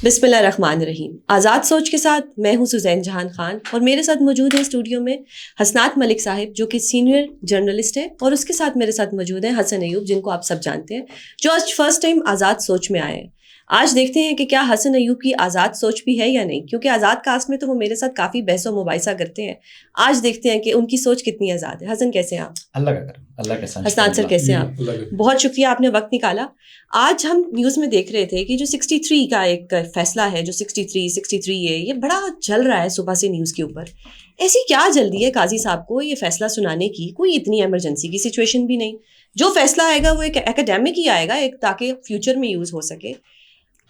بسم اللہ الرحمن الرحیم. آزاد سوچ کے ساتھ میں ہوں سزین جہان خان, اور میرے ساتھ موجود ہیں اسٹوڈیو میں حسنات ملک صاحب جو کہ سینئر جرنلسٹ ہے, اور اس کے ساتھ میرے ساتھ موجود ہیں حسن ایوب جن کو آپ سب جانتے ہیں, جو آج فرسٹ ٹائم آزاد سوچ میں آئے ہیں. آج دیکھتے ہیں کہ کیا حسن ایوب کی آزاد سوچ بھی ہے یا نہیں, کیونکہ آزاد کاسٹ میں تو وہ میرے ساتھ کافی بحث و مباحثہ کرتے ہیں. آج دیکھتے ہیں کہ ان کی سوچ کتنی آزاد ہے. حسن کیسے ہیں آپ؟ اللہ کا کرم, اللہ کا حسنات سر کیسے ہیں آپ؟ بہت شکریہ آپ نے وقت نکالا. آج ہم نیوز میں دیکھ رہے تھے کہ جو 63 کا ایک فیصلہ ہے, جو 63 ہے, یہ بڑا چل رہا ہے صبح سے نیوز کے اوپر. ایسی کیا جلدی ہے قاضی صاحب کو یہ فیصلہ سنانے کی؟ کوئی اتنی ایمرجنسی کی سچویشن بھی نہیں. جو فیصلہ آئے گا وہ ایک اکیڈیمک ہی آئے گا, ایک تاکہ فیوچر میں یوز ہو سکے.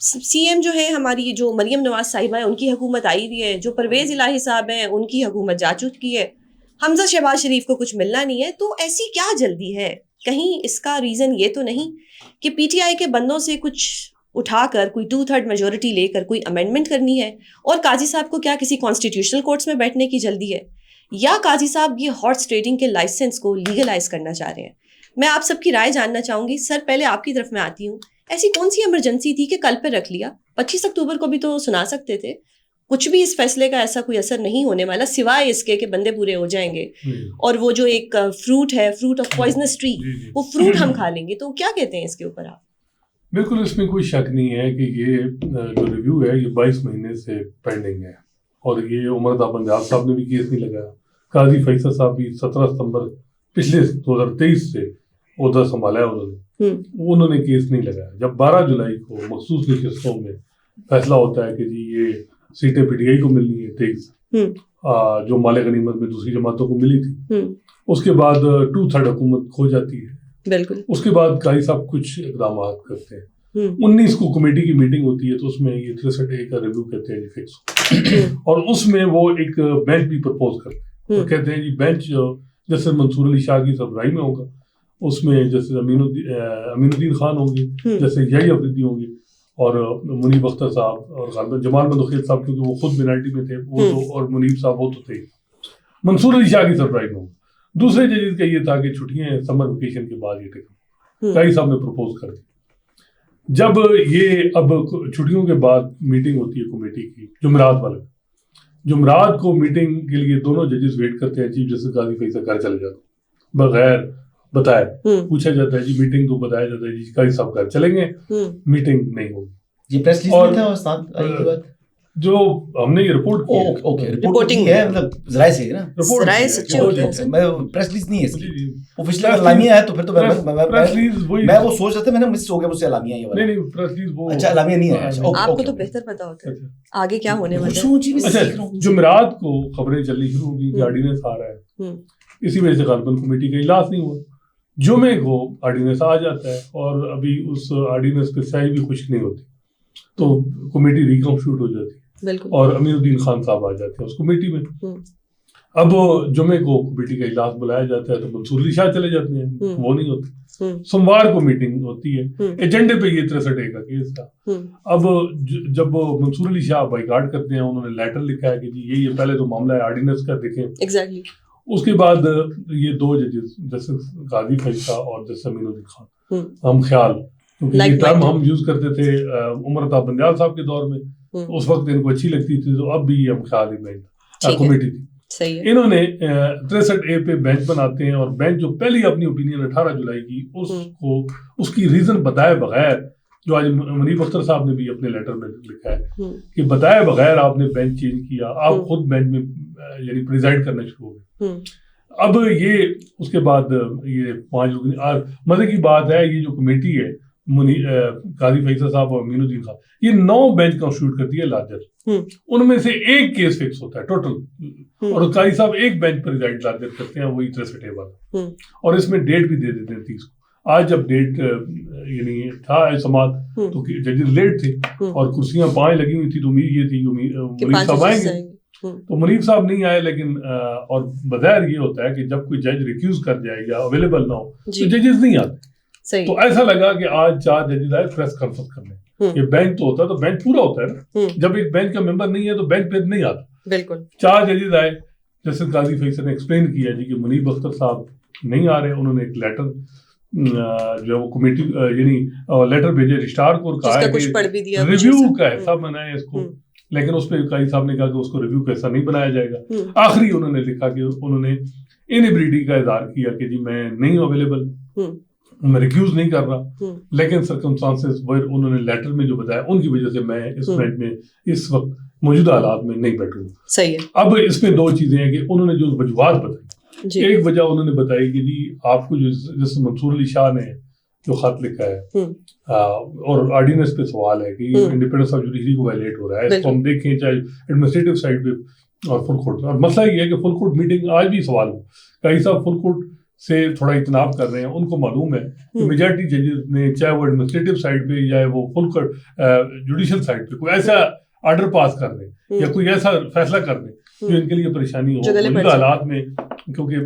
سی ایم جو ہے ہماری, جو مریم نواز صاحبہ ہیں, ان کی حکومت آئی ہوئی ہے. جو پرویز الہی صاحب ہیں, ان کی حکومت جا چکی ہے. حمزہ شہباز شریف کو کچھ ملنا نہیں ہے. تو ایسی کیا جلدی ہے؟ کہیں اس کا ریزن یہ تو نہیں کہ پی ٹی آئی کے بندوں سے کچھ اٹھا کر کوئی 2/3 میجورٹی لے کر کوئی امینڈمنٹ کرنی ہے, اور قاضی صاحب کو کیا کسی کانسٹیٹیوشنل کورٹس میں بیٹھنے کی جلدی ہے, یا قاضی صاحب یہ ہارس ٹریڈنگ کے لائسنس کو لیگلائز کرنا چاہ رہے ہیں؟ میں آپ سب کی رائے جاننا چاہوں گی. سر پہلے آپ کی طرف میں آتی ہوں. ایسی کون سی ایمرجنسی تھی کہ کل پہ رکھ لیا؟ 25 اکتوبر کو بھی تو سنا سکتے تھے. کچھ بھی اس فیصلے کا ایسا کوئی اثر نہیں ہونے والا, سوائے اس کے کہ بندے پورے ہو جائیں گے, اور وہ جو ایک فروٹ ہے, فروٹ آف پوائزنس ٹری, وہ فروٹ ہم کھا لیں گے. تو کیا کہتے ہیں اس کے اوپر آپ؟ بالکل, اس میں کوئی شک نہیں ہے کہ یہ جو ریویو ہے یہ 22 مہینے سے پینڈنگ ہے, اور یہ عمرتا پنجاب صاحب نے بھی کیس نہیں لگایا. قاضی فیصل صاحب بھی 17 ستمبر پچھلے 2023 سے عہدہ سنبھالا ہے انہوں نے کیس نہیں لگایا. جب 12 جولائی کو مخصوص نشستوں میں فیصلہ ہوتا ہے کہ جی یہ سیٹیں پی ٹی آئی کو ملنی ہے 23 جو مال غنیمت میں دوسری جماعتوں کو ملی تھی, اس کے بعد 2/3 حکومت کھو جاتی ہے. بالکل. اس کے بعد قاضی صاحب کچھ اقدامات کرتے ہیں. 19 کو کمیٹی کی میٹنگ ہوتی ہے, تو اس میں یہ 63A کا ریویو کہتے ہیں جی فکس, اور اس میں وہ ایک بینچ بھی پرپوز کرتے ہیں. کہتے ہیں جی بینچ جیسے منصور علی شاہ کی سربراہی میں ہوگا, اس میں جیسے امین الدین خان ہوں گی, جیسے یحییٰ افریدی ہوں گی, اور منیب اختر صاحب, اور غالباً جمال مدوخیل صاحب کیونکہ وہ خود مینارٹی میں تھے وہ تو, اور منیب صاحب وہ تو تھے. منصور علی شاہ کی سربراہی میں ہوگا. دوسرے ججز کا یہ تھا کہ چھٹیاں سمر ویکیشن کے بعد یہ ٹکن قاضی صاحب نے پروپوز کر دی. جب یہ اب چھٹیوں کے بعد میٹنگ ہوتی ہے کمیٹی کی جمعرات والا, جمعرات کو میٹنگ کے لیے دونوں ججز ویٹ کرتے ہیں. چیف جسٹس قاضی فیصل گھر چلے جاتے بغیر بتائے. پوچھا جاتا ہے جی میٹنگ تو بتایا جاتا ہے جی قاضی صاحب گھر چلیں گے, میٹنگ نہیں ہوگی. یہ پریس ریلیز میں تھا استاد جو ہم نے یہ رپورٹ کی رپورٹنگ ہے, مطلب ذرائع سے نا, ذرائع سچے ہوتے ہیں. میں پریس ریلیز نہیں ہے اس کی, آفیشیل اعلامیہ ہے. تو پھر تو میں وہ سوچ رہا تھا, میں نے مس ہو گیا مجھ سے اعلامیہ یہ والا. نہیں پریس ریلیز وہ اچھا اعلامیہ نہیں ہے. آپ کو تو بہتر پتا ہوتا ہے آگے کیا ہونے والا ہے. اچھا, جمعرات کو خبریں چلنی شروع ہوگی کہ آرڈیننس آ رہا ہے, اسی وجہ سے غالباً کمیٹی کا اجلاس نہیں ہوا. جمعے کو آرڈیننس آ جاتا ہے, اور ابھی اس آرڈیننس پہ سیاہی بھی خشک نہیں ہوتی, تو کمیٹی ریکنسٹیٹیوٹ ہو جاتی ہے, اور امین الدین خان صاحب آ جاتے ہیں اس کمیٹی میں. اب جمعے کو کمیٹی کا اجلاس بلایا جاتا ہے تو منصور علی شاہ چلے جاتے ہیں, وہ نہیں ہوتے. سوموار کو میٹنگ ہوتی ہے, ایجنڈے پہ یہ 63A کا کیس تھا. اب جب منصور علی شاہ بائیکاٹ کرتے ہیں, انہوں نے لیٹر لکھا ہے کہ جی یہ پہلے تو معاملہ ہے آرڈیننس کا دیکھیں. ایگزیکٹلی. اس کے بعد یہ دو ججز جسٹس قاضی فیصل اور جسٹس امین الدین خان, ہم خیال, کیونکہ یہ ٹرم ہم یوز کرتے تھے عمرتا پنجاب صاحب کے دور میں, اس وقت ان کو اچھی لگتی تھی, تو اب بھی یہ ہم خیال ہی بینچ کمیٹی تھی. انہوں نے 63A پہ بینچ بناتے ہیں, اور بینچ جو پہلی اپنی اوپینین 18 جولائی کی اس کی ریزن بتائے بغیر, جو آج منیب اختر صاحب نے بھی اپنے لیٹر میں لکھا ہے کہ بتائے بغیر آپ نے بینچ چینج کیا, آپ خود بینچ میں یعنی پریزائڈ کرنا شروع ہو گئے. اب یہ اس کے بعد یہ 5 لوگ, مزے کی بات ہے یہ جو کمیٹی ہے قاضی فیصل صاحب اور امین الدین خان, یہ 9 بینچ کنسٹیٹیوٹ کرتی ہے لارجر. ان میں سے ایک کیس فکس ہوتا ہے ٹوٹل, اور قاضی صاحب ایک بینچ پر ریزائڈ لارجر کرتے ہیں, وہی 63A والا, اور اس میں ڈیٹ بھی دے دیتے ہیں 30 کو. آج جب ڈیٹ یعنی تھا سماعت تو ججز لیٹ تھے, اور کرسیاں 5 لگی ہوئی تھی, تو امید یہ تھی کہ منیب صاحب آئیں گے, تو منیب صاحب نہیں آئے. لیکن اور بظاہر یہ ہوتا ہے کہ جب کوئی جج ریکیوز کر جائے یا اویلیبل نہ ہو تو ججز نہیں آتے. تو ایسا لگا کہ آج 4 ججز آئے پریس کانفرنس کرنے. یہ بینچ تو ہوتا ہے تو بینچ پورا ہوتا ہے نا, جب ایک بینچ کا ممبر نہیں ہے تو بینچ پہ نہیں آتا. بالکل. 4 ججز آئے, جیسے قاضی فیصل نے ایکسپلین کیا جی کہ منیب اختر صاحب نہیں آ رہے. انہوں نے ایک لیٹر جو وہ کمیٹی یعنی لیٹر بھیجے رجسٹرار کو اور کہا کہ ریویو کا حصہ بنائے اس کو، لیکن اس پہ قاضی صاحب نے کہا کہ اس کو ریویو کا حصہ نہیں بنایا جائے گا. آخری انہوں نے لکھا کہ انہوں نے انیبلٹی کا اظہار کیا کہ جی میں نہیں ہوں اویلیبل، میں ریکیوز نہیں کر رہا، لیکن سرکمسٹانسز انہوں نے لیٹر میں جو بتایا ان کی وجہ سے میں اس بینچ میں اس وقت موجودہ حالات میں نہیں بیٹھوں. صحیح ہے. اب اس میں دو چیزیں ہیں کہ انہوں نے جو وجوہات بتائی، ایک وجہ انہوں نے بتائی کہ جی آپ کو جو جس منصور علی شاہ نے جو خط لکھا ہے اور آرڈیننس پہ سوال ہے کہ انڈیپینڈنس آف جوڈیشری کو وائلیٹ ہو رہا ہے، اس کو ہم دیکھیں چاہے ایڈمنسٹریٹو سائڈ پہ اور فل کورٹ. اور مسئلہ یہ ہے کہ فل کورٹ میٹنگ آج بھی سوال ہو، قاضی صاحب فل کورٹ سے تھوڑا اجتناب کر رہے ہیں. ان کو معلوم ہے کہ میجارٹی ججز نے چاہے وہ ایڈمنسٹریٹو سائڈ پہ یا وہ فل کورٹ جوڈیشل سائڈ پہ کوئی ایسا آرڈر پاس کر دیں یا کوئی ایسا فیصلہ کر دیں جو ان کے لیے پریشانی ہو موجودہ حالات میں، کیونکہ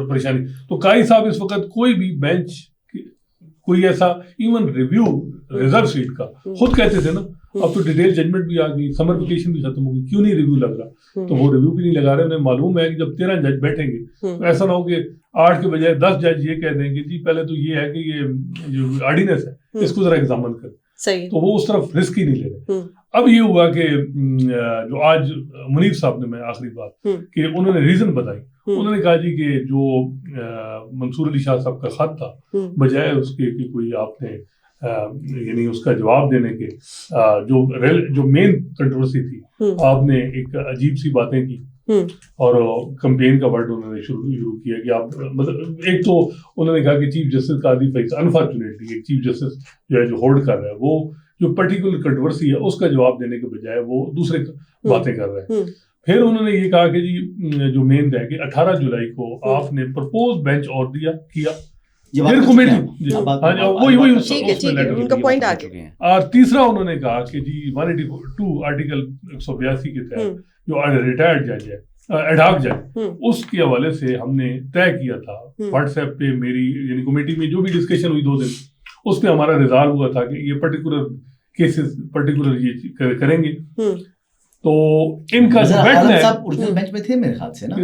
پریشانی. تو قاضی صاحب اس وقت کوئی بھی بینچ کوئی ایسا ایون ریویو ریزرو سیٹ کا خود کہتے تھے نا، اب تو ڈیٹیل ججمنٹ بھی آ گئی، سمر ویکیشن بھی ختم ہو گئی، کیوں نہیں ریویو لگ رہا؟ تو وہ ریویو بھی نہیں لگا رہے. انہیں معلوم ہے کہ جب 13 جج بیٹھیں گے تو ایسا نہ ہو کہ 8 کے بجائے 10 جج یہ کہہ دیں کہ جی پہلے تو یہ ہے کہ یہ جو آرڈیننس ہے اس کو ذرا ایگزامن کریں. تو وہ اس طرف رسک ہی نہیں لے رہے. اب یہ ہوا کہ جو آج منیب صاحب نے، میں آخری بات کہ انہوں نے ریزن بتائی، انہوں نے کہا جی کہ جو منصور علی شاہ صاحب کا خط تھا، بجائے اس کے کہ کوئی آپ نے یعنی اس کا جواب دینے کے جو مین کنٹروورسی تھی، آپ نے ایک عجیب سی باتیں کی اور کمپین کا ورڈ انہوں نے شروع کیا کہ آپ مطلب ایک تو انہوں نے کہا کہ چیف جسٹس قاضی فیصل انفارچونیٹلی ایک چیف جسٹس جو ہے جو ہولڈ کر رہا ہے وہ جو پرٹیکولر کنٹروورسی ہے اس کا جواب دینے کے بجائے وہ دوسرے باتیں کر رہے ہیں. پھر انہوں نے یہ کہا کہ جی جو مین ہے کہ 18 جولائی کو آپ نے پرپوز بینچ اور کیا اور تیسرا انہوں نے کہا کہ جی 182 آرٹیکل 182 کے تحت جو ریٹائرڈ جج ہے ایڈاک جج، اس کے حوالے سے ہم نے طے کیا تھا واٹس ایپ پہ میری یعنی کمیٹی میں جو بھی ڈسکشن ہوئی 2 دن، اس پہ ہمارا ریزالو ہوا تھا کہ یہ پرٹیکولر کیسز پرٹیکولر یہ کریں گے. تو ان کا اوریجنل بینچ میں تھے میرے خیال سے نا،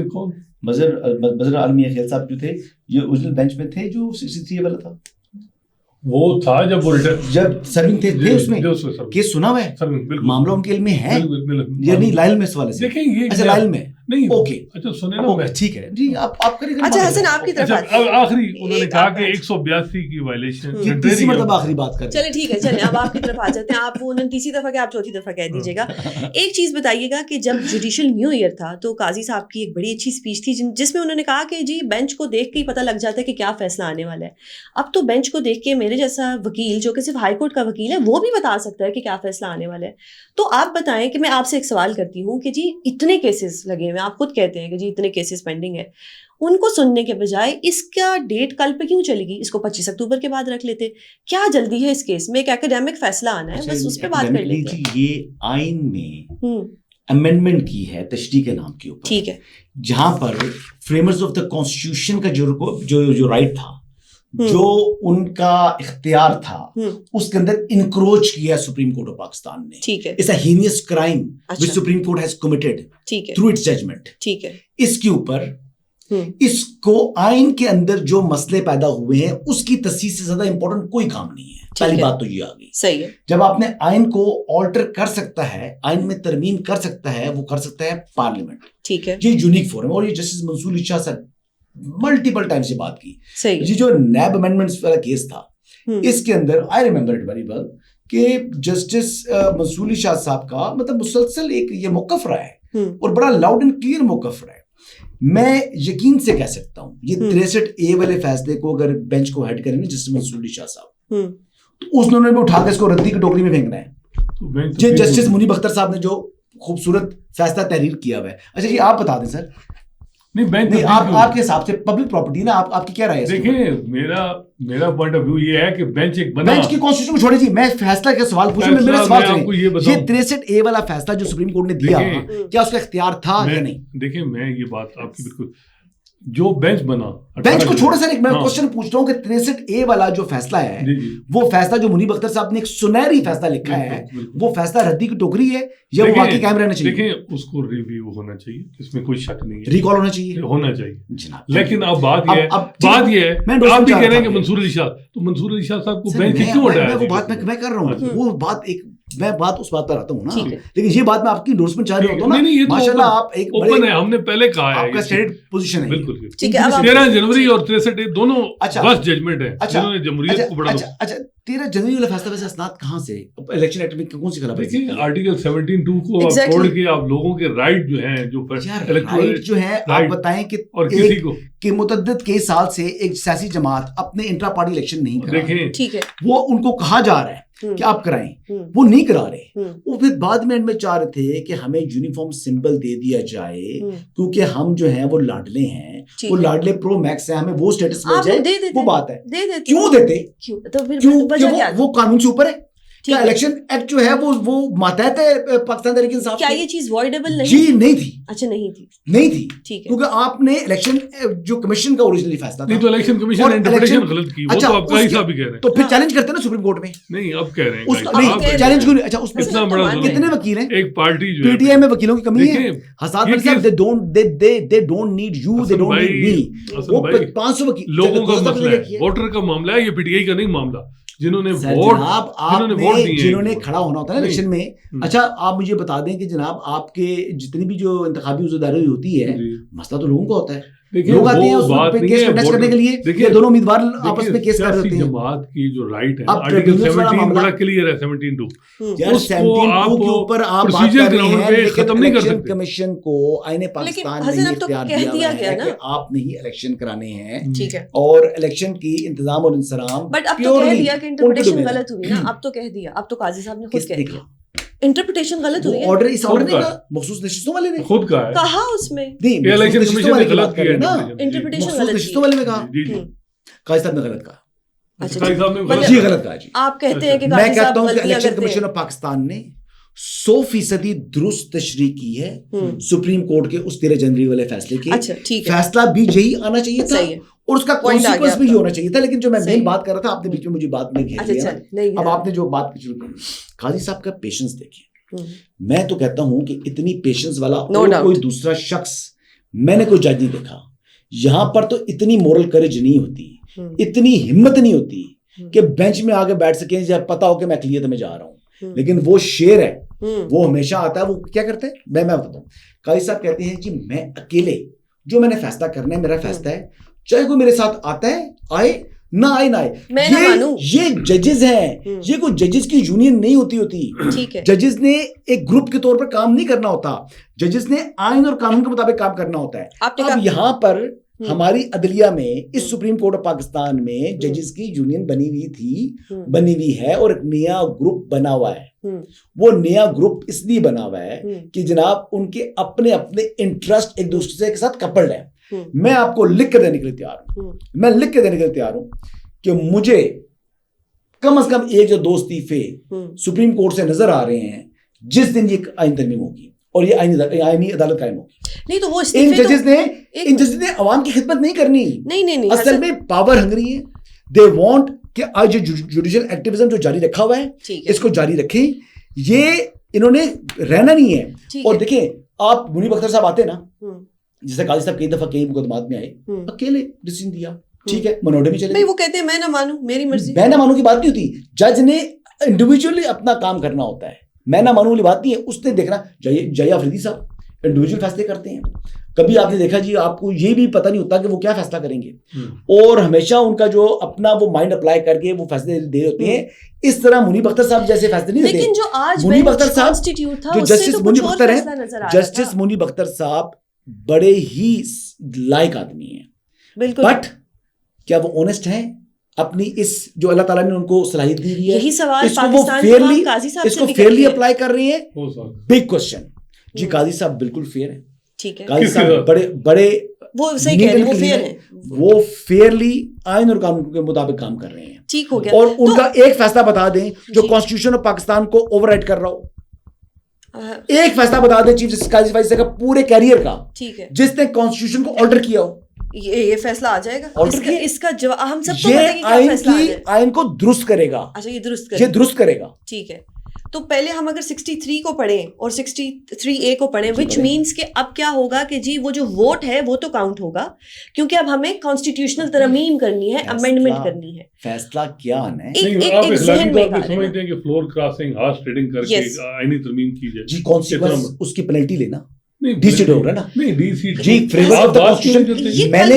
بظر عالمی خیل صاحب جو تھے یہ اوریجنل بینچ میں تھے جو 63 والا تھا، وہ تھا جب وہ جب سرونگ تھے اس میں کیس سنا ہوا ہے، معاملہ ان کے علم میں ہے یا نہیں؟ لائل میں اس والے سے دیکھیں یہ اچھا لائل میں نہیں اوکے اچھا سنیں نا میں ٹھیک ہے جی آپ کریں. اچھا حسن آپ کی طرف آخری انہوں نے کہا کہ 182 کی وائلیشن تیسری مرتبہ آخری بات کر. چلے ٹھیک ہے، چلیں اب آپ کی طرف آ جاتے ہیں. آپ وہ تیسری دفعہ کہ آپ چوتھی دفعہ کہہ دیجیے گا. ایک چیز بتائیے گا کہ جب جوڈیشل نیو ایئر تھا تو قاضی صاحب کی ایک بڑی اچھی اسپیچ تھی جس میں انہوں نے کہا کہ جی بینچ کو دیکھ کے ہی پتہ لگ جاتا ہے کہ کیا فیصلہ آنے والا ہے. اب تو بینچ کو دیکھ کے میرے جیسا وکیل جو کہ صرف ہائی کورٹ کا وکیل ہے وہ بھی بتا سکتا ہے کہ کیا فیصلہ آنے والا ہے. تو آپ بتائیں کہ میں آپ سے ایک سوال کرتی ہوں کہ جی اتنے کیسز لگے ہوئے، آپ خود کہتے ہیں کہ جی اتنے کیسز پینڈنگ ہے، ان کو سننے کے بجائے اس کا ڈیٹ کل پہ کیوں چلے گی؟ اس کو 25 اکتوبر کے بعد رکھ لیتے. کیا جلدی ہے اس کیس میں؟ ایک اکیڈیمک فیصلہ آنا ہے، بس اس پہ بات کر لیتے ہیں. یہ آئین میں امینڈمنٹ کی ہے تشریح کے نام کے اوپر، ٹھیک ہے، جہاں پر فریمرز آف دا کانسٹیٹیوشن کا جو رائٹ تھا، جو ان کا اختیار تھا، اس کے اندر انکروچ کیا سپریم کورٹ آف پاکستان نے. ٹھیک ہے، it's a heinous crime which supreme court has committed through its judgment. ٹھیک ہے، اس کے اوپر اس کو آئین کے اندر جو مسئلے پیدا ہوئے ہیں اس کی تصحیح سے زیادہ امپورٹنٹ کوئی کام نہیں ہے. پہلی بات تو یہ آ گئی. صحیح ہے. جب آپ نے آئین کو آلٹر کر سکتا ہے، آئین میں ترمیم کر سکتا ہے، وہ کر سکتا ہے پارلیمنٹ. ٹھیک ہے، یہ یونیک فورم ہے. اور یہ جسٹس منصور علی شاہ صاحب ملٹیپل ٹائم سے بات کی. صحیح. یہ جو نیب امینڈمنٹس والا کیس تھا اس کے اندر I remember it very well کہ جسٹس منصور علی شاہ صاحب کا مطلب مسلسل ایک یہ موقف رہا ہے اور بڑا لاؤڈ اینڈ کلیئر موقف رہا ہے. میں یقین سے کہہ سکتا ہوں یہ 63A والے فیصلے کو اگر بینچ کو ہیڈ کریں گے جسٹس منصور علی شاہ صاحب، تو اس نے اٹھا کے اس کو ردی کی ٹوکری میں پھینکنا ہے. یہ جسٹس منیب اختر صاحب نے جو خوبصورت فیصلہ تحریر کیا ہوا ہے. اچھا جی آپ بتا دیں سر. نہیں آپ کے حساب سے پبلک پراپرٹی نا، آپ کی کیا رائے ہے؟ دیکھیں میرا پوائنٹ آف ویو یہ ہے کہ بینچ ایک بنا، بینچ کی کانسٹیٹیوشن کو چھوڑے جی، میں فیصلہ کا سوال پوچھوں. میرا سوال یہ 63A والا فیصلہ جو سپریم کورٹ نے دیا کیا اس کا اختیار تھا یا نہیں؟ دیکھیں میں یہ بات آپ کی بالکل جو بینچ بنا, بینچ کو چھوڑے سر, میں کوشچن پوچھ رہا ہوں کہ 63A والا جو فیصلہ ہے وہ فیصلہ جو منیب اختر صاحب نے ایک سنہری فیصلہ لکھا ہے, وہ فیصلہ ردی کی ٹوکری ہے یا وہ واقعی قائم رہنا چاہیے؟ دیکھیں اس کو ریویو ہونا چاہیے, اس میں کوئی شک نہیں ہے, ریکال ہونا چاہیے جناب. لیکن اب بات یہ ہے آپ بھی کہہ رہے ہیں کہ منصور علی شاہ, تو منصور علی شاہ صاحب کو بینچ کیوں ہٹایا؟ وہ بات میں کر رہا ہوں, وہ بات ایک میں بات اس بات پر آتا ہوں نا, لیکن یہ بات میں آپ کی انڈورسمنٹ چاہ رہا ہوتا ہوں نا. ماشاءاللہ آپ ایک اوپن ہے, ہم نے پہلے کہا ہے آپ کا اسٹیٹ پوزیشن ہے. بالکل 13 جنوری اور 63 دونوں بس ججمنٹ ہے جنہوں نے جمہوریت کو بڑا. اچھا 13 جنوری والا فیصلہ ویسے اسناد کہاں سے, الیکشن ایکٹ میں کون سی خلاف ورزی؟ دیکھیں آرٹیکل 17(2) کو آپ توڑ کے آپ لوگوں کے رائٹ جو ہیں جو رائٹ جو ہے آپ بتائیں کہ اور کسی کو کہ متعدد کئی سال سے ایک سیاسی جماعت اپنے انٹرا پارٹی الیکشن نہیں کرا, دیکھیں ٹھیک ہے, وہ ان کو کہا جا رہا ہے کہ آپ کرائیں, وہ نہیں کرا رہے. وہ پھر بعد میں چاہ رہے تھے کہ ہمیں یونیفارم سمبل دے دیا جائے کیونکہ ہم جو ہیں وہ لاڈلے ہیں, وہ لاڈلے پرو میکس ہیں, ہمیں وہ اسٹیٹس مل جائے. وہ بات ہے کیوں دیتے, وہ قانون سے اوپر ہے. کیا الیکشن ایکٹ جو ہے وہ ماتحت ہے پاکستان تحریک انصاف؟ کیا یہ چیز وائڈیبل نہیں؟ جی نہیں تھی. اچھا نہیں تھی ٹھیک ہے, کیونکہ آپ نے الیکشن جو کمیشن کا اوریجنلی فیصلہ تھا, نہیں تو الیکشن کمیشن نے انٹرپریٹیشن غلط کی, وہ تو آپ کا حساب بھی کہہ رہے ہیں, تو پھر چیلنج کرتے ہیں نا سپریم کورٹ میں. نہیں اب کہہ رہے ہیں نہیں چیلنج کیوں نہیں. اچھا اس میں اتنا بڑا کتنے وکیل ہیں؟ ایک پارٹی جو پی ٹی آئی میں وکیلوں کی کمی ہے. حساد علی صاحب they don't need you, they don't need me. وہ 500 وکیل لوگوں کا مسئلہ ہے, ووٹر کا معاملہ ہے, یہ پی ٹی آئی کا نہیں معاملہ. جنہوں نے کھڑا ہونا ہوتا ہے نا الیکشن میں. اچھا آپ مجھے بتا دیں کہ جناب آپ کے جتنی بھی جو انتخابی عزاداری ہوتی ہے, مسئلہ تو لوگوں کا ہوتا ہے, لوگ آتے ہیں اس پہ کیس کنٹیسٹ کرنے کے لیے, یہ دونوں امیدوار آپس میں کیس کر رہے ہیں. جماعت کی جو رائٹ ہے آرٹیکل 17 بڑا کلیئر ہے, 17(2) اس کو آپ کے اوپر آپ بات کر رہے ہیں, ختم نہیں کر سکتے. کمیشن کو آئین پاکستان نے اختیار دیا ہے کہ آپ نہیں الیکشن کرانے ہیں, اور الیکشن کی انتظام اور انصرام. بٹ اب تو کہہ دیا کہ انٹرپریٹیشن غلط ہوئی نا, اب تو کہہ دیا, اب تو قاضی صاحب نے خود کہہ دیا انٹرپریٹیشن غلط ہوئی ہے. آرڈر اس آرڈر نے مخصوص نشستوں والے نے خود کہا ہے, کہا اس میں یہ الیکشن کمیشن نے غلط کیا ہے نا, انٹرپریٹیشن مخصوص غلط نشستوں والے نے کہا, قاضی صاحب نے غلط کہا. قاضی صاحب نے جی غلط کہا. جی آپ کہتے ہیں کہ میں قاضی کہتا صاحب ہوں کہ غلطیاں الیکشن کرتے کمیشن ہیں. آف پاکستان نے 100% درست تشریح کی ہے سپریم کورٹ کے اس 13 جنوری والے فیصلے کے. فیصلہ بھی یہی آنا چاہیے تھا اور اس کا کانسیکوینس بھی ہونا چاہیے تھا. لیکن جو میں مین بات کر رہا تھا, آپ نے بیچ میں مجھے بات میں گھیر لیا. اب آپ نے جو بات شروع کی, قاضی صاحب کا پیشنس دیکھیں. میں تو کہتا ہوں کہ اتنی پیشنس والا اور کوئی دوسرا شخص میں نے کوئی جج نہیں دیکھا. یہاں پر تو اتنی مورل کریج نہیں ہوتی, اتنی ہمت نہیں ہوتی کہ بینچ میں آگے بیٹھ سکیں جب پتا ہو کہ میں اقلیت میں جا رہا ہوں. لیکن وہ شیر ہے, وہ ہمیشہ آتا ہے. وہ کیا کرتے ہیں میں بتاتا ہوں. قاضی صاحب کہتے ہیں جی میں اکیلے جو میں نے فیصلہ کرنا ہے میرا فیصلہ ہے, چاہے کوئی میرے ساتھ آتا ہے آئے نہ آئے نہ آئے. یہ ججز ہیں, یہ کوئی ججز کی یونین نہیں ہوتی. ججز نے ایک گروپ کے طور پر کام نہیں کرنا ہوتا, ججز نے آئین اور قانون کے مطابق کام کرنا ہوتا ہے. اب یہاں پر ہماری عدلیہ میں اس سپریم کورٹ آف پاکستان میں ججز کی یونین بنی ہوئی تھی, بنی ہوئی ہے, اور ایک نیا گروپ بنا ہوا ہے. وہ نیا گروپ اس لیے بنا ہوا ہے کہ جناب ان کے اپنے اپنے انٹرسٹ ایک دوسرے کے ساتھ کپلڈ ہے. میں آپ کو لکھ کر دینے کے لیے تیار ہوں, میں لکھ کے دینے کے لیے تیار ہوں کہ مجھے کم از کم ایک جو 2 استعفے سپریم کورٹ سے نظر آ رہے ہیں جس دن یہ آئین ترمیم ہوگی اور یہ آئینی عدالت قائم ہوگی. نہیں تو وہ ان ججز نے عوام کی خدمت نہیں کرنی. نہیں اصل میں پاور ہنگری ہے. دے وانٹ کہ آج جوڈیشل ایکٹیویزم جو جاری رکھا ہوا ہے اس کو جاری رکھیں. یہ انہوں نے رہنا نہیں ہے. اور دیکھیں آپ منیب اختر صاحب آتے نا, جیسے قاضی صاحب کئی دفعہ کئی مقدمات میں آئے, اکیلے ڈیسیژن دیا, ٹھیک ہے منوڈے بھی چلے. نہیں وہ کہتے ہیں میں نہ مانوں, میری مرضی. میں نہ مانوں کی بات نہیں ہوتی, جج نے انڈیویجولی اپنا کام کرنا ہوتا ہے. میں نہ مانوں والی بات نہیں ہے. اس نے دیکھنا, جائے آفریدی صاحب انڈیویجول فیصلے کرتے ہیں. کبھی آپ نے دیکھا جی آپ کو یہ بھی پتہ نہیں ہوتا کہ وہ کیا فیصلہ کریں گے, اور ہمیشہ ان کا جو اپنا وہ مائنڈ اپلائی کر کے وہ فیصلے دے ہوتے ہیں. اس طرح منیب اختر صاحب جیسے فیصلے نہیں ہوتے. لیکن جو آج منیب اختر صاحب جو جسٹس منیب اختر ہیں, جسٹس منیب اختر صاحب بڑے ہی لائق آدمی ہیں بالکل. بٹ کیا وہ اونسٹ ہیں اپنی اس جو اللہ تعالیٰ نے ان کو صلاحیت دی ہے, یہی سوال پاکستان قاضی صاحب اس کو فیئرلی اپلائی کر رہی ہیں؟ Big question. جی قاضی صاحب بالکل فیئر ہیں, ٹھیک ہے. قاضی صاحب بڑے وہ صحیح کہہ رہے ہیں, وہ فیئر ہیں, وہ فیئرلی آئین اور قانون کے مطابق کام کر رہے ہیں. ٹھیک ہو گیا. اور ان کا ایک فیصلہ بتا دیں جو کانسٹیٹیوشن آف پاکستان کو اوور رائڈ کر رہا ہو. ایک فیصلہ بتا دیں چیف جسٹس قاضی صاحب کا پورے کیریئر کا جس نے کانسٹیٹیوشن کو آلٹر کیا ہو. یہ فیصلہ آ جائے گا اس کا جواب ہم سب کو یہ پتہ ہے کہ کیا فیصلہ آ جائے. آئین کو درست کرے گا. اچھا یہ درست کرے گا. ٹھیک ہے. تو پہلے ہم اگر 63 کو پڑھیں اور 63A کو پڑھیں وچ مینس کہ اب کیا ہوگا کہ جی وہ جو ووٹ ہے وہ تو کاؤنٹ ہوگا کیونکہ اب ہمیں کانسٹیٹیوشنل ترمیم کرنی ہے, امینڈمنٹ کرنی ہے. فیصلہ کیا آنا ہے ایک ذہن میں سمجھتے ہیں کہ فلور کراسنگ ہارس ٹریڈنگ کر کے آئینی ترمیم کی جائے. جی کانسیکوینس اس کی پینلٹی لینا ڈی سی ہو رہا ہے نا. جی framework of the constitution میں نے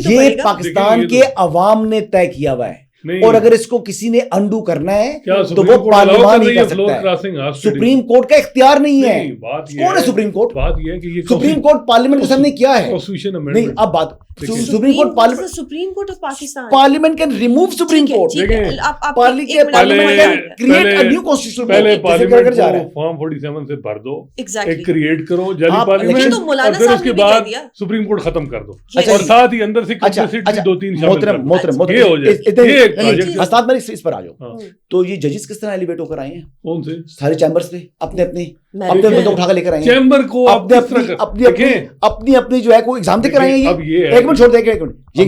یہ پاکستان کے عوام نے طے کیا ہوا ہے اور اگر اس کو کسی نے انڈو کرنا ہے تو وہ پارلیمان ہی کر سکتا ہے. سپریم کورٹ کا اختیار نہیں ہے. کون ہے سپریم کورٹ؟ بات یہ ہے کہ سپریم کورٹ پارلیمنٹ کے سامنے کیا ہے نہیں. اب بات supreme court of Pakistan parliament can remove supreme court. پہلے پارلیمنٹ فارم 47 سے بھر دو, ایک کریٹ کرو جعلی پارلیمنٹ اور پھر اس کے بعد سپریم کورٹ ختم کر دو اور ساتھ ہی اندر سے کمپلیسٹی 2-3 شامل یہ ہو جائے. استاد میں اس پر آ جاؤ. تو یہ ججز کس طرح ایلیویٹ ہو کر آئے ہیں؟ کون سے سارے چیمبرز پہ اپنے بندوں اٹھا کر لے کر آئے ہیں. چیمبر کو اپنی جو ہے کوئی ایگزام دے کر آئے ہیں. ایک منٹ چھوڑ دے, ایک منٹ یہ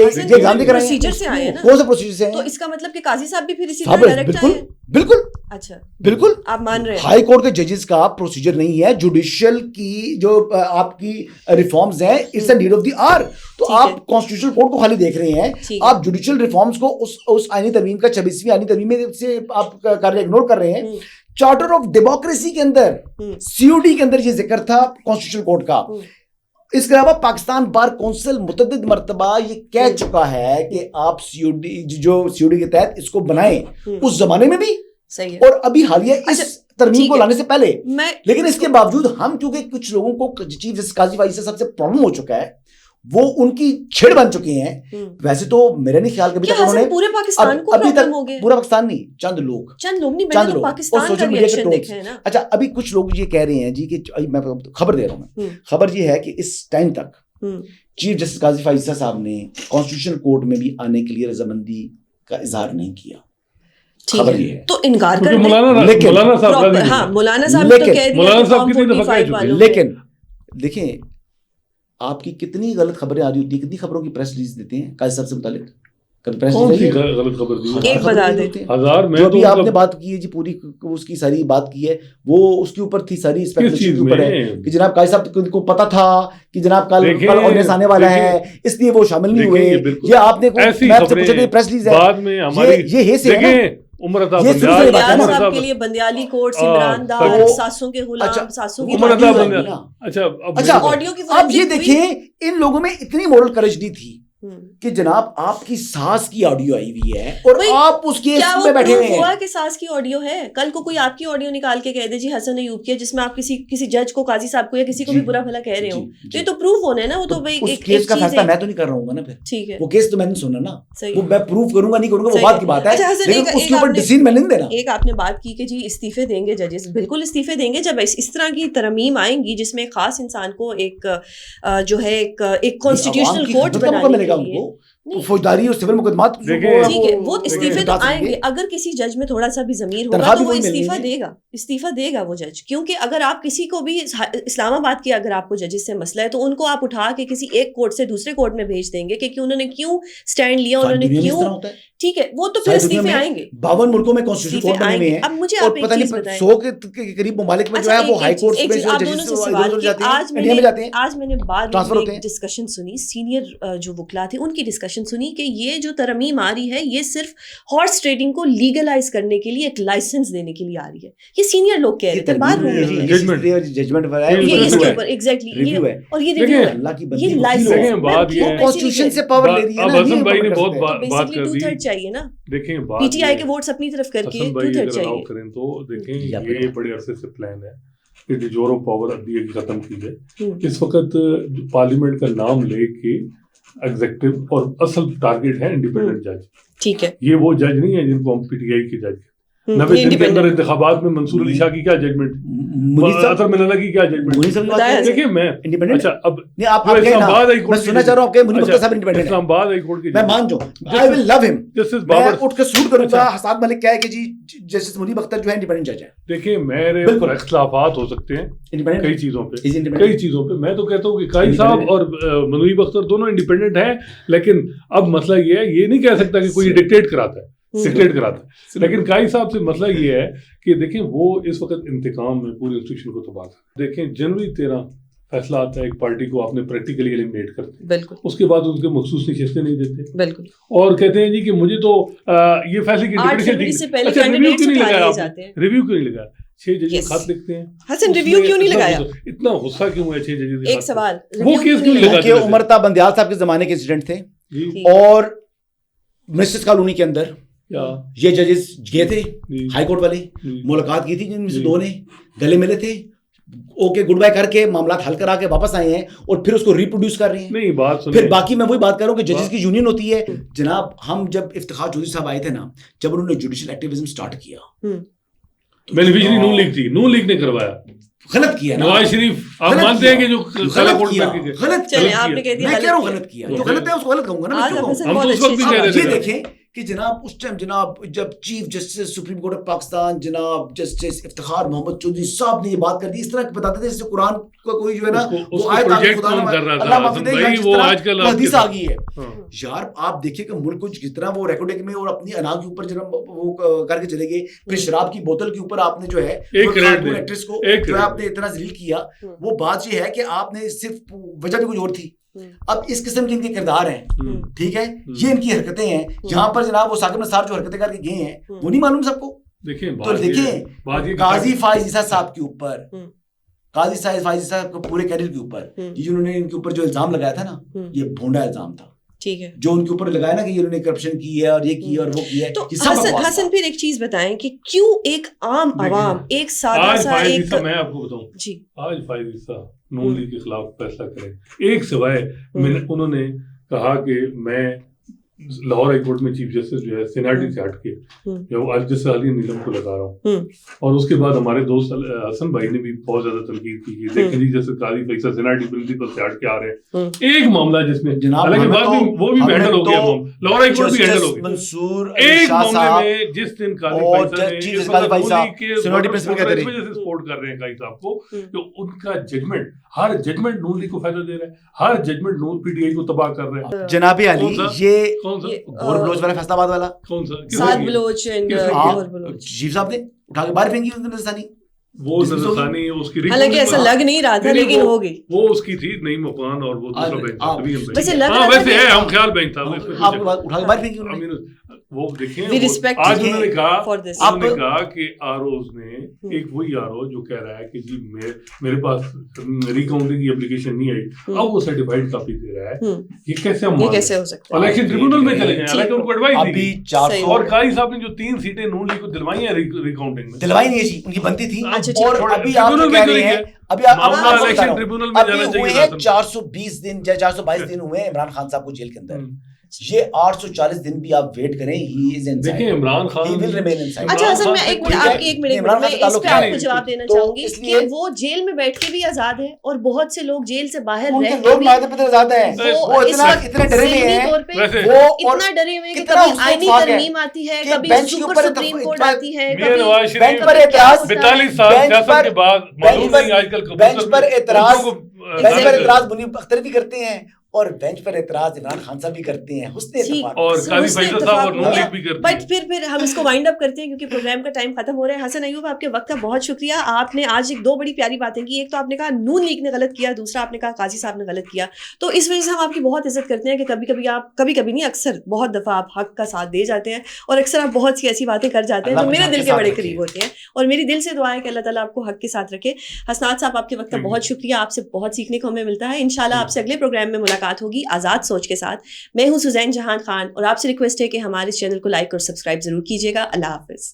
ایگزام دے کر آئے ہیں. پروسیجر سے آئے ہیں نا. کون سے پروسیجر سے ہیں؟ تو اس کا مطلب کہ قاضی صاحب بھی پھر اسی طرح ڈائریکٹ آئے ہیں. بالکل اچھا بالکل آپ مان رہے ہیں ہائی کورٹ کے ججز کا پروسیجر نہیں ہے. جوڈیشل کی جو آپ کی ریفارمز ہیں it's a need of the hour. تو آپ کانسٹیٹیوشنل کورٹ کو خالی دیکھ رہے ہیں, آپ جوڈیشل ریفارمز کو اس آئینی ترمیم کا 26ویں آئینی ترمیم میں سے آپ اگنور کر رہے ہیں. چارٹر آف ڈیموکریسی کے اندر سی او ڈی کے اندر یہ ذکر تھا کانسٹیٹیوشنل کورٹ کا. اس کے علاوہ پاکستان بار کونسل متعدد مرتبہ یہ کہہ چکا ہے کہ آپ سی او ڈی جو سی او ڈی کے تحت اس کو بنائیں, اس زمانے میں بھی اور ابھی حالیہ اس ترمیم کو لانے سے پہلے. لیکن اس کے باوجود ہم کیونکہ کچھ لوگوں کو چیف جسٹس قاضی فائز سے سب سے پرابلم ہو چکا ہے, وہ ان کی چھڑ بن چکے ہیں. ویسے تو میرا نہیں خیال کبھی تک انہوں نے پورے پاکستان کو ابھی تک پورا پاکستان نہیں, چند لوگ نہیں پاکستان کا ریئیکشن دیکھا ہے نا. اچھا ابھی کچھ لوگ یہ کہہ رہے ہیں جی کہ میں خبر دے رہا ہوں, میں خبر یہ ہے کہ اس ٹائم تک چیف جسٹس قاضی فائز صاحب نے کانسٹیٹیوشنل کورٹ میں بھی آنے کے لیے رضامندی کا اظہار نہیں کیا. خبر یہ ہے تو انکار کر لیکن دیکھیں آپ کی کتنی غلط خبریں آ رہی ہوتی ہیں, کتنی خبروں کی پریس ریلیز دیتے ہیں قاضی صاحب سے متعلق. غلط خبر جو بھی آپ نے بات کی ہے جی پوری اس کی ساری بات کی ہے وہ اس کے اوپر تھی, ساری اسپیکولیشن کے اوپر ہے کہ جناب قاضی صاحب کو پتا تھا کہ جناب کل آڈینس آنے والا ہے اس لیے وہ شامل نہیں ہوئے. یہ آپ نے پریس ریلیز ہے, یہ سے ہے کے لیے بندیالی کوٹ عمران دار ساسوں کے غلام ساسوں کی. اچھا آپ یہ دیکھیں ان لوگوں میں اتنی مورل کریج نہیں تھی کہ جناب آپ کی ساس کی آڈیو آئی ہوئی ہے اور آپ اس کیس میں بیٹھے ہوئے ہیں. ہوا کہ ساس کی آڈیو ہے, کل کو کوئی آپ کی آڈیو نکال کے کہہ دے جی حسن ایوب کی, جس میں آپ کسی جج کو قاضی صاحب کو یا کسی کو بھی برا بھلا کہہ رہے ہوں, تو یہ تو پروف ہونا ہے نا. وہ تو ایک کیس کا فیصلہ میں تو نہیں کر رہا ہوں نا, پھر ٹھیک ہے وہ کیس تو میں نے سنا نا, وہ میں پروف کروں گا نہیں کروں گا وہ بات کی بات ہے, لیکن اس کے اوپر ڈیسیژن میں نہیں دینا. ایک آپ نے بات کی کہ جی استعفے دیں گے ججز, بالکل استعفے دیں گے جب اس طرح کی ترمیم آئیں گی جس میں خاص انسان کو ایک جو ہے ایک کانسٹیٹیوشنل کورٹ بنانے کے لیے فوجداری اور سول مقدمات ٹھیک ہے وہ استعفے تو آئیں گے. اگر کسی جج میں تھوڑا سا بھی ضمیر ہوگا تو وہ استعفیٰ دے گا وہ جج. کیونکہ اگر آپ کسی کو بھی اسلام آباد کے اگر آپ کو ججز سے مسئلہ ہے تو ان کو آپ اٹھا کے کسی ایک کورٹ سے دوسرے کورٹ میں بھیج دیں گے کہ انہوں نے کیوں سٹینڈ لیا, انہوں نے کیوں. ٹھیک ہے وہ تو پھر استعفے آئیں گے. 52 ملکوں میں کانسٹیٹیوشنل کورٹ بنے ہوئے ہیں. اب مجھے آپ ایک چیز بتائیں, 100 کے قریب ممالک میں جو ہے وہ ہائی کورٹ میں آپ دونوں سے سوال کیا. آج میں نے بعد میں ڈسکشن سنی, سینئر جو وکلا تھے ان کی ڈسکشن سنی کہ یہ جو ترمیم آ رہی ہے یہ صرف ہارس ٹریڈنگ کو لیگلائز کرنے کے لیے ایک لائسنس دینے کے لیے آ رہی ہے. یہ سینئر لوگ کہہ رہے تھے بات ججمنٹ اس کے اوپر ایگزیکٹلی, اور یہ ریویو ہے, یہ لائسنس کانسٹیٹیوشن سے پاور لے رہی ہے نا. حسن بھائی نے بہت بات کر دی. 2/3 چاہیے نا, دیکھیں پی ٹی آئی کے ووٹس اپنی طرف کر کے 2/3 چاہیے. کریں تو دیکھیں یہ بڑے عرصے سے پلان ہے کہ ڈیجور آف پاور ابھی ختم کی جائے. اس وقت پارلیمنٹ کا نام لے کے ایگزیکٹو اور اصل ٹارگیٹ ہے انڈیپینڈنٹ جج. ٹھیک ہے, یہ وہ جج نہیں ہے جن کو ہم پی ٹی آئی کے جج. 90 دن کے اندر انتخابات میں منصور علی شاہ کی کیا ججمنٹ, اطہر من اللہ کی کیا ججمنٹ. دیکھیں میں اچھا اب اسلام آباد ہائی کورٹ سننا چاہ رہا ہوں کہ منیب اختر صاحب انڈیپینڈنٹ, اسلام آباد ہائی کورٹ کے میں مان جاؤں, آئی ول لو ہم, میں اٹھ کے سلوٹ کروں گا. حساد ملک کہا ہے کہ جی جسٹس منیب اختر جو ہے انڈیپینڈنٹ جج ہے. دیکھیں میرے اختلافات ہو سکتے ہیں کئی چیزوں پہ, میں تو کہتا ہوں کہ قاضی صاحب اور منیب اختر دونوں انڈیپینڈنٹ ہیں, لیکن اب مسئلہ یہ ہے, یہ نہیں کہہ سکتا کہ کوئی ڈکٹیٹ کراتا ہے, لیکن قاضی صاحب سے مسئلہ یہ ہے کہ دیکھیں وہ اس وقت انتقام میں پوری انسٹیٹیوشن کو تباہ کر. دیکھیں جنوری 13 فیصلہ آتا ہے ایک پارٹی کو آپ نے پریکٹیکلی ایلیمنیٹ کرتے, بالکل اس کے بعد ان کے مخصوص نشستیں نہیں دیتے, بالکل, اور کہتے ہیں جی کہ مجھے تو یہ فیصلے کی اچھا ریویو کیوں نہیں لگایا, ریویو کیوں نہیں لگایا, 6 ججز خط لکھتے ہیں, حسن ریویو کیوں نہیں لگایا, اتنا غصہ کیوں ہے 6 ججز, ایک سوال, وہ کیس کیوں نہیں لگایا. عمرتا بندیال صاحب کے زمانے کے انسیڈنٹ تھے, اور مسٹرز کالونی کے اندر یہ ججز گئے تھے ہائی کورٹ والے, ملاقات کی تھی جن میں سے 2 نے گلے ملے تھے, اوکے گڈ بائی کر کے معاملات حل کرا کے واپس آئے ہیں, اور پھر اس کو ریپروڈیوس کر رہے ہیں. نہیں بات پھر باقی میں وہی بات کر رہا ہوں کہ ججز کی یونین ہوتی ہے جناب. ہم جب افتخار چودھری صاحب آئے تھے نا, جب انہوں نے جوڈیشل ایکٹیویزم سٹارٹ کیا, بینیفیشری نون لیگ تھی, نون لیگ نے کروایا, غلط کیا نواز شریف آپ مانتے ہیں کہ جو غلط کیا, میں کہہ رہا ہوں غلط کیا, جو غلط ہے اس کو غلط کہوں گا نا. یہ دیکھیں کہ جناب اس ٹائم جناب جب chief justice supreme court of Pakistan جناب جسٹس افتخار محمد چودھری صاحب نے یہ بات کر دی, اس طرح بتاتے تھے جیسے قرآن کا کوئی جو ہے نا وہ آیت حدیث آ گئی ہے. یار آپ دیکھیں کہ ملک کو جتنا وہ ریکارڈنگ میں اور اپنی انا کے اوپر جناب وہ کر کے چلے گئے, پھر شراب کی بوتل کے اوپر آپ نے جو ہے ایکٹریس کو جو ہے آپ نے اتنا ذلیل کیا, وہ بات یہ ہے کہ آپ نے صرف وجہ بھی کچھ اور تھی. اب اس قسم کے ان کے کردار ہیں, ٹھیک ہے, یہ ان کی حرکتیں ہیں. یہاں پر جناب وہ ثاقب نثار جو حرکتیں کر کے گئے ہیں وہ نہیں معلوم سب کو. تو دیکھیں قاضی فائز عیسیٰ صاحب کے اوپر, قاضی فائز صاحب کو پورے کیریئر کے اوپر جنہوں نے ان کے اوپر جو الزام لگایا تھا نا, یہ بھونڈا الزام تھا, ٹھیک ہے, جو ان کے اوپر لگایا نا کہ انہوں نے کرپشن کی ہے اور یہ کی اور وہ کیا ہے. تو حسن پھر ایک چیز بتائیں کہ کیوں ایک عام عوام ایک سادہ سا ایک, میں آپ کو بتاؤں جی, آج فائز عیسیٰ نون لیگ کے خلاف فیصلہ کریں, ایک سوائے انہوں نے کہا کہ میں لاہور ہائی کورٹ میں چیف جسٹس جو ہے سینیٹری سے ہٹ کے جسٹس علی نیلم کو لگا رہا ہوں, اور اس کے بعد ہمارے دوست حسن بھائی نے بھی بہت زیادہ تنقید کی کہ دیکھیں جی جسٹس قاضی فیصل سینیٹری پرنسپل سے ہٹ کے آ رہے ہیں. ایک معاملہ جس میں حالانکہ بعد میں وہ بھی ہینڈل ہو گیا, لاہور ہائی کورٹ بھی ہینڈل ہو گیا, ایک معاملے میں جس دن قاضی فیصل سپورٹ کر رہے ہیں قاضی صاحب کو, کہ ان کا ججمنٹ, ہر ججمنٹ نون لیگ کو فائدہ دے رہا ہے, ہر judgment known P T I کو تباہ کر رہے ہیں. جناب علی یہ گور بلوچ والا فیصلہ آباد والا کون سا سعد بلوچ چیف صاحب نے اٹھا کے باہر پھینکی نظرثانی, وہ نظرثانی اس کی, حالانکہ ایسا لگ نہیں رہا تھا لیکن ہو گئی, وہ اس کی تھی نعیم عفان اور وہ دوسرا بینچ, ویسے ہے ہم خیال بینچ تھا, آپ کو اٹھا کے باہر پھینکی. وہ دیکھیں آج انہوں نے کہا کہ آر اوز نے, ایک وہی آر او جو کہہ رہا ہے کہ جی میرے پاس ریکاؤنٹنگ کی اپلیکیشن نہیں آئی, اب وہ سرٹیفائڈ کاپی دے رہا ہے, یہ کیسے ہم کیسے ہو سکتا ہے, الیکشن ٹریبیونل میں چلے جائیں, حالانکہ ان کو ایڈوائز دی, اور قاضی صاحب نے جو 3 سیٹیں نون لیگ کو دلوائی ہیں ریکاؤنٹنگ میں, دلوائی نہیں ہے, ان کی بنتی تھی, اور ابھی آپ کہہ رہے ہیں ابھی الیکشن ٹریبیونل میں جانا چاہیے. 420 دن 422 دن ہوئے عمران خان صاحب کو جیل کے اندر, یہ 840 دن بھی آپ ویٹ کریں, دیکھیں عمران خان. اچھا حسن میں ایک منٹ میں اس پہ آپ کو جواب دینا چاہوں گی کہ وہ جیل میں بیٹھ کے بھی آزاد ہیں, اور بہت سے لوگ جیل سے باہر رہ کے بھی آزاد ہیں, وہ اتنا ڈرے ہوئے ہیں, وہ اتنا ڈرے ہوئے ہیں کہ کبھی آئینی ترمیم آتی ہے, کبھی سپریم کورٹ آتی ہے, نواز شریف 42 سال سیاست کے بعد معلوم نہیں آج کل بینچ پر اعتراض منیب اختر بھی کرتے ہیں, اور بینچ پر اعتراض عمران خان صاحب بھی کرتے ہیں, حسن اتفاق, اور قاضی فیصل صاحب اور نون لیگ بھی کرتے ہیں. بٹ پھر ہم اس کو وائنڈ اپ کرتے ہیں کیونکہ پروگرام کا ٹائم ختم ہو رہا ہے. حسن ایوب آپ کے وقت کا بہت شکریہ, آپ نے آج 2 بڑی پیاری باتیں کی, ایک تو آپ نے کہا نون لیگ نے غلط کیا, دوسرا آپ نے کہا قاضی صاحب نے غلط کیا, تو اس وجہ سے ہم آپ کی بہت عزت کرتے ہیں کہ کبھی کبھی نہیں اکثر بہت دفعہ آپ حق کا ساتھ دے جاتے ہیں, اور اکثر آپ بہت سی ایسی باتیں کر جاتے ہیں جو میرے دل کے بڑے قریب ہوتے ہیں, اور میری دل سے دعا ہے کہ اللہ تعالیٰ آپ کو حق کے ساتھ رکھے. حسنات صاحب آپ کے وقت کا بہت شکریہ, آپ سے بہت سیکھنے کو ہمیں ملتا ہے. انشاءاللہ آپ سے اگلے پروگرام میں ملاقات ہوگی آزاد سوچ کے ساتھ. میں ہوں سوزین جہان خان, اور آپ سے ریکویسٹ ہے کہ ہمارے اس چینل کو لائک اور سبسکرائب ضرور کیجیے گا. اللہ حافظ.